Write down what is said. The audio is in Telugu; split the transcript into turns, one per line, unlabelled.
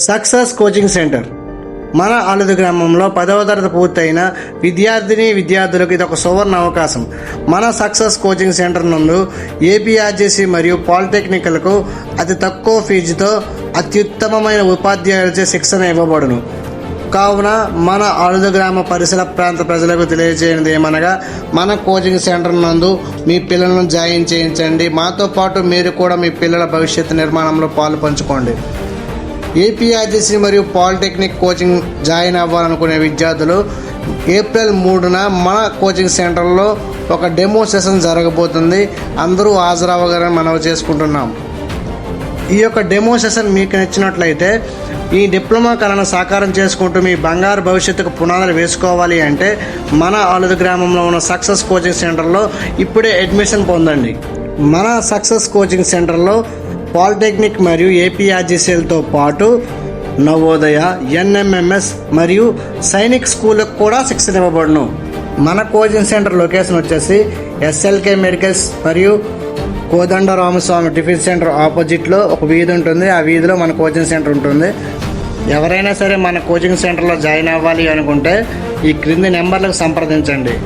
సక్సెస్ కోచింగ్ సెంటర్ మన ఆలుదు గ్రామంలో 10వ తరగతి పూర్తయిన విద్యార్థులకు ఇది ఒక సువర్ణ అవకాశం. మన సక్సెస్ కోచింగ్ సెంటర్ నందు ఏపీఆర్జేసీ మరియు పాలిటెక్నికల్కు అతి తక్కువ ఫీజుతో అత్యుత్తమమైన ఉపాధ్యాయులచే శిక్షణ ఇవ్వబడును. కావున మన ఆలుదు గ్రామ పరిసర ప్రాంత ప్రజలకు తెలియజేయనిది ఏమనగా, మన కోచింగ్ సెంటర్ నందు మీ పిల్లలను జాయిన్ చేయించండి. మాతో పాటు మీరు కూడా మీ పిల్లల భవిష్యత్తు నిర్మాణంలో పాలు పంచుకోండి. ఏపీఆర్జేసీ మరియు పాలిటెక్నిక్ కోచింగ్ జాయిన్ అవ్వాలనుకునే విద్యార్థులు ఏప్రిల్ 3న మన కోచింగ్ సెంటర్లో ఒక డెమో సెషన్ జరగబోతుంది. అందరూ హాజరవ్వగలని మనవి చేసుకుంటున్నాం. ఈ యొక్క డెమో సెషన్ మీకు నచ్చినట్లయితే ఈ డిప్లొమా కళను సాకారం చేసుకుంటూ మీ బంగారు భవిష్యత్తుకు పునాదులు వేసుకోవాలి అంటే మన ఆలుదు గ్రామంలో ఉన్న సక్సెస్ కోచింగ్ సెంటర్లో ఇప్పుడే అడ్మిషన్ పొందండి. మన సక్సెస్ కోచింగ్ సెంటర్లో పాలిటెక్నిక్ మరియు ఏపీఆర్జీసీలతో పాటు నవోదయ, ఎన్ఎంఎంఎస్ మరియు సైనిక్ స్కూళ్ళకు కూడా శిక్షణ ఇవ్వబడును. మన కోచింగ్ సెంటర్ లొకేషన్ వచ్చేసి ఎస్ఎల్కే మెడికల్స్ మరియు కోదండరామస్వామి టిఫిన్ సెంటర్ ఆపోజిట్లో ఒక వీధి ఉంటుంది. ఆ వీధిలో మన కోచింగ్ సెంటర్ ఉంటుంది. ఎవరైనా సరే మన కోచింగ్ సెంటర్లో జాయిన్ అవ్వాలి అనుకుంటే ఈ క్రింది నెంబర్లకు సంప్రదించండి.